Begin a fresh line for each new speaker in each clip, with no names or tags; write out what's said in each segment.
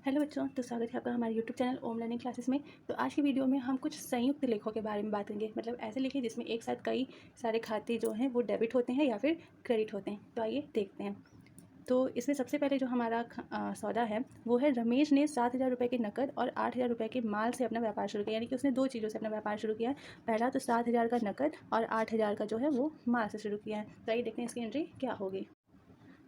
Hello बच्चों, तो स्वागत है आपका हमारे यूट्यूब चैनल ओम लर्निंग क्लासेस में। तो आज की वीडियो में हम कुछ संयुक्त लेखों के बारे में बात करेंगे। मतलब ऐसे लेखे जिसमें एक साथ कई सारे खाते जो हैं वो डेबिट होते हैं या फिर क्रेडिट होते हैं। तो आइए देखते हैं। तो इसमें सबसे पहले जो हमारा सौदा है वो है, रमेश ने 7,000 रुपये के नकद और 8,000 रुपये के माल से अपना व्यापार शुरू किया। यानी कि उसने दो चीज़ों से अपना व्यापार शुरू किया है। पहला तो 7,000 का नकद और 8,000 का जो है वो माल से शुरू किया है। तो आइए देखते हैं इसकी एंट्री क्या होगी।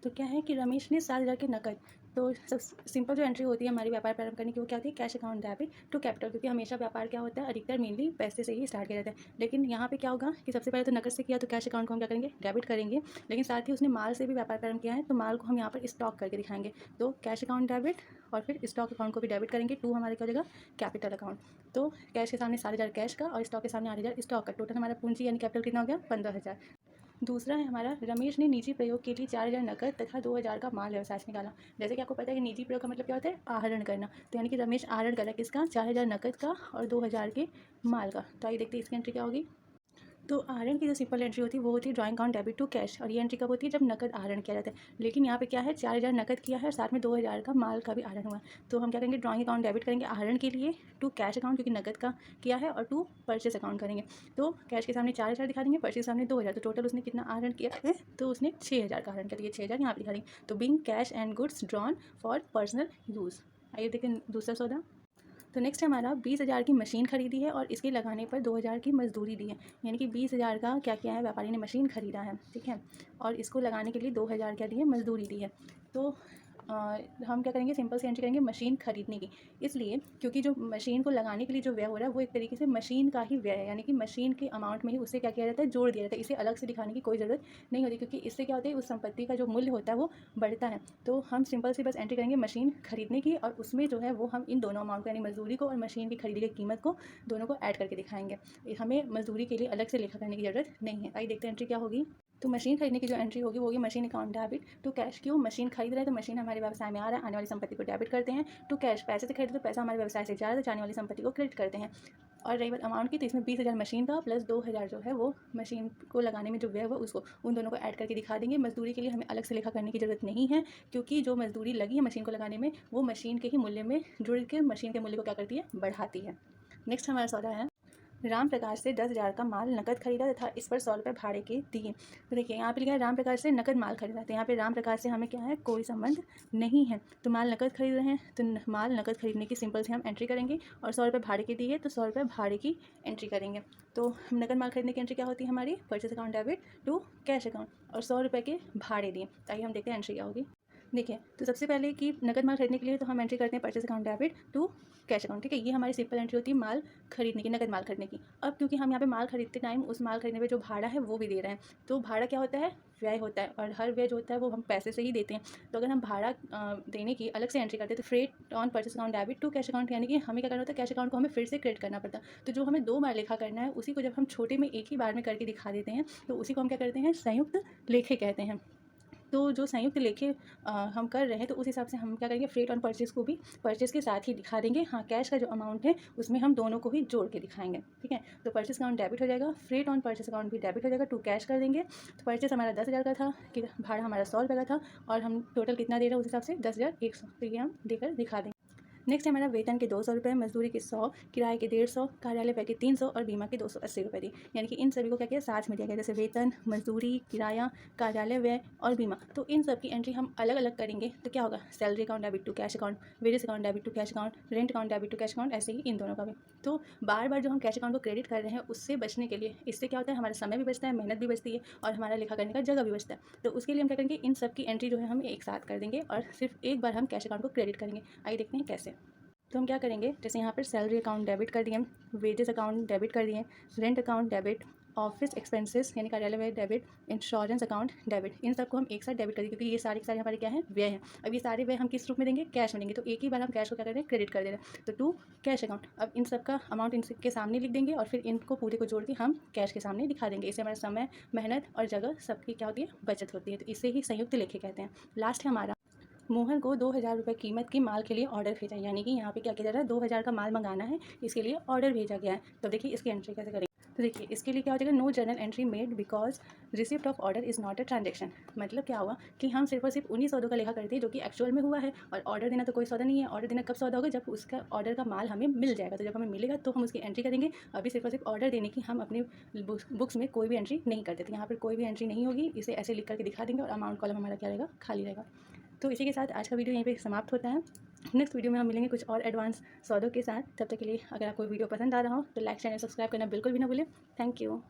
तो क्या है कि रमेश ने 7,000 के नकद, तो सब सिंपल जो एंट्री होती है हमारी व्यापार प्रारंभ करने की वो क्या होती है, cash account debit to capital. क्योंकि हमेशा व्यापार क्या होता है, अधिकतर मेनली पैसे से ही स्टार्ट किया जाता है। लेकिन यहाँ पे क्या होगा कि सबसे पहले तो नकद से किया तो कैश अकाउंट को हम क्या करेंगे, डेबिट करेंगे। लेकिन साथ ही उसने माल से भी व्यापार प्रारंभ किया है तो माल को हम यहाँ पर स्टॉक करके दिखाएंगे। तो कैश अकाउंट डेबिट और फिर स्टॉक अकाउंट को भी डेबिट करेंगे। टू हमारे क्या हो जाएगा, कैपिटल अकाउंट। तो कैश के सामने 7,000 कैश का और स्टॉक के सामने 8,000 स्टॉक का। टोटल हमारा पूंजी यानी कैपिटल कितना हो गया, 15,000। दूसरा है हमारा, रमेश ने निजी प्रयोग के लिए 4,000 नकद तथा 2,000 का माल व्यवसाय से निकाला। जैसे कि आपको पता है कि निजी प्रयोग का मतलब क्या होता है, आहरण करना। तो यानी कि रमेश आहरण करा किसका, 4,000 नकद का और 2,000 के माल का। तो आइए देखते हैं इसकी एंट्री क्या होगी। तो आहरण की जो सिंपल एंट्री होती है वो होती है drawing account debit to cash. और ये एंट्री कब होती है, जब नकद आहरण किया जाता है। लेकिन यहाँ पे क्या है, 4,000 नकद किया है और साथ में 2,000 का माल का भी आहरण हुआ है। तो हम क्या करेंगे, ड्राइंग अकाउंट डेबिट करेंगे आहरण के लिए, टू कैश अकाउंट क्योंकि नकद का किया है, और टू परचेस अकाउंट करेंगे। तो कैश के सामने 4,000 दिखा देंगे, परचेस के सामने 2,000। तो टोटल उसने कितना आहरण किया है, तो उसने 6,000 का आहरण कर दिया। 6,000 यहाँ पर दिखा देंगे। तो being cash and goods drawn for personal use. आइए देखें दूसरा सौदा। तो नेक्स्ट है हमारा, 20,000 की मशीन खरीदी है और इसके लगाने पर 2,000 की मजदूरी दी है। यानी कि 20,000 का क्या किया है, व्यापारी ने मशीन खरीदा है, ठीक है, और इसको लगाने के लिए 2,000 क्या दी है, मजदूरी दी है। तो हम क्या करेंगे, सिंपल सी एंट्री करेंगे मशीन खरीदने की। इसलिए क्योंकि जो मशीन को लगाने के लिए जो व्यय हो रहा है वो एक तरीके से मशीन का ही व्यय है। यानी कि मशीन के अमाउंट में ही उससे क्या किया जाता है, जोड़ दिया जाता है। इसे अलग से दिखाने की कोई ज़रूरत नहीं होती, क्योंकि इससे क्या होता है, उस संपत्ति का जो मूल्य होता है वो बढ़ता है। तो हम सिंपल सी बस एंट्री करेंगे मशीन खरीदने की, और उसमें जो है वो हम इन दोनों अमाउंट को यानी मजदूरी को और मशीन की खरीदी की कीमत को, दोनों को ऐड करके दिखाएंगे। हमें मजदूरी के लिए अलग से लेखा करने की ज़रूरत नहीं है। आइए देखते हैं एंट्री क्या होगी। तो मशीन खरीदने की जो एंट्री होगी वो होगी machine account debit to cash. क्यों, मशीन खरीद रहे हैं तो मशीन हमारे व्यवसाय में आ रहा है, आने वाली संपत्ति को डेबिट करते हैं। टू कैश, पैसे से खरीदे तो पैसा हमारे व्यवसाय से जा रहा है तो जाने वाली संपत्ति को क्रेडिट करते हैं। और रही बात अमाउंट की, तो इसमें 20,000 मशीन का प्लस 2,000 जो है वो मशीन को लगाने में जो व्यय हुआ उसको, उन दोनों को ऐड करके दिखा देंगे। मजदूरी के लिए हमें अलग से लेखा करने की ज़रूरत नहीं है, क्योंकि जो मजदूरी लगी है मशीन को लगाने में वो मशीन के ही मूल्य में जुड़ के मशीन के मूल्य को क्या करती है, बढ़ाती है। नेक्स्ट हमारा सौदा है, राम प्रकाश से 10,000 का माल नकद खरीदा तथा इस पर 100 रुपये भाड़े के दिए। तो देखिए यहाँ पे लिखा है राम प्रकाश से नकद माल खरीदा। तो यहाँ पे राम प्रकाश से हमें क्या है, कोई संबंध नहीं है। तो माल नकद खरीद रहे हैं तो माल नकद खरीदने की सिंपल से हम एंट्री करेंगे, और 100 रुपये भाड़े के दिए तो 100 रुपये भाड़े की एंट्री करेंगे। तो हम नकद माल खरीदने की एंट्री क्या होती है हमारी, purchase account debit to cash account, और 100 रुपये के भाड़े दिए। ताकि हम देखते हैं एंट्री क्या होगी। देखिए, तो सबसे पहले कि नकद माल खरीदने के लिए तो हम एंट्री करते हैं purchase account debit to cash account, ठीक है। ये हमारी सिंपल एंट्री होती है माल खरीदने की, नकद माल खरीदने की। अब क्योंकि हम यहाँ पे माल खरीदते टाइम उस माल खरीदने पे जो भाड़ा है वो भी दे रहे हैं, तो भाड़ा क्या होता है, व्यय होता है, और हर व्यय जो होता है वो हम पैसे से ही देते हैं। तो अगर हम भाड़ा देने की अलग से एंट्री करते हैं तो freight on purchase account debit to cash account, यानी कि हमें क्या करना होता है, कैश अकाउंट को हमें फिर से क्रेडिट करना पड़ता है। तो जो हमें 2 बार लेखा करना है उसी को जब हम छोटे में एक ही बार में करके दिखा देते हैं तो उसी को हम क्या करते हैं, संयुक्त लेखे कहते हैं। तो जो संयुक्त लेखे हम कर रहे हैं तो उस हिसाब से हम क्या करेंगे, फ्रेट ऑन परचेस को भी परचेस के साथ ही दिखा देंगे। हाँ, कैश का जो अमाउंट है उसमें हम दोनों को ही जोड़ के दिखाएंगे, ठीक है। तो परचेस अकाउंट डेबिट हो जाएगा, फ्रेट ऑन परचेस अकाउंट भी डेबिट हो जाएगा, टू कैश कर देंगे। तो परचेस हमारा 10,000 का था, कि भाड़ा हमारा 100 रुपये का था, और हम टोटल कितना दे रहे हैं उस हिसाब से 10,100, तो ये हम देकर दिखा देंगे। नेक्स्ट है हमारा, वेतन के 200 रुपये, मजदूरी के 100, किराए के 150, कार्यालय व्यय के 300 और बीमा के 280 रुपये दिए। यानी कि इन सभी को क्या किया, साथ में दिया गया। जैसे वेतन, मजदूरी, किराया, कार्यालय व्यय और बीमा, तो इन सब की एंट्री हम अलग अलग करेंगे। तो क्या होगा, salary account debit to cash account, various account debit to cash account, rent account debit to cash account, ऐसे ही इन दोनों का भी। तो बार बार जो हम कैश अकाउंट को क्रेडिट कर रहे हैं उससे बचने के लिए, इससे क्या होता है, हमारा समय भी बचता है, मेहनत भी बचती है, और हमारा लेखा करने का जगह भी बचता है। तो उसके लिए हम क्या करेंगे, इन सब की एंट्री जो है हम एक साथ कर देंगे और सिर्फ एक बार हम कैश अकाउंट को क्रेडिट करेंगे। आइए देखते हैं कैसे। तो हम क्या करेंगे, जैसे यहाँ पर सैलरी अकाउंट डेबिट कर दिए, वेजेस अकाउंट डेबिट कर दिए, rent account debit, office expenses यानी कार्यालय व्यय डेबिट, इंश्योरेंस अकाउंट डेबिट, इन सबको हम एक साथ डेबिट कर दिए, क्योंकि ये सारे के सारे हमारे क्या है, व्यय हैं। अब ये सारे व्यय हम किस रूप में देंगे, कैश में देंगे। तो एक ही बार हम कैश को क्या कर रहे हैं, क्रेडिट कर दे रहे हैं। तो टू कैश अकाउंट, अब इन सब का अमाउंट इनके सामने लिख देंगे और फिर इनको पूरे को जोड़ के हम कैश के सामने दिखा देंगे। इससे हमारा समय, मेहनत और जगह सबकी क्या होती है, बचत होती है। तो इसे ही संयुक्त लेखे कहते हैं। लास्ट है हमारा, मोहन को 2,000 रुपये कीमत की माल के लिए ऑर्डर भेजा। यानी कि यहाँ पे क्या किया जा रहा है, 2,000 का माल मंगाना है, इसके लिए ऑर्डर भेजा गया है। तो देखिए इसकी एंट्री कैसे करेंगे। तो देखिए इसके लिए क्या हो जाएगा, no journal entry made because receipt of order is not a transaction. मतलब क्या हुआ कि हम सिर्फ और सिर्फ उन्हीं सौदों का लेखा करते हैं जो कि एक्चुअल में हुआ है, और ऑर्डर देना तो कोई सौदा नहीं है। ऑर्डर देना कब सौदा होगा, जब उसका ऑर्डर का माल हमें मिल जाएगा। तो जब हमें मिलेगा तो हम उसकी एंट्री करेंगे। अभी सिर्फ और सिर्फ ऑर्डर देने की हम अपने बुक्स में कोई भी एंट्री नहीं करते थे। यहाँ पर कोई भी एंट्री नहीं होगी, इसे ऐसे लिख करके दिखा देंगे और अमाउंट कॉलम हमारा क्या रहेगा, खाली रहेगा। तो इसी के साथ आज का वीडियो यहीं पे समाप्त होता है। नेक्स्ट वीडियो में हम मिलेंगे कुछ और एडवांस सौदों के साथ। तब तक के लिए अगर आपको वीडियो पसंद आ रहा हो तो लाइक, चैनल, सब्सक्राइब करना बिल्कुल भी ना भूलें। Thank you.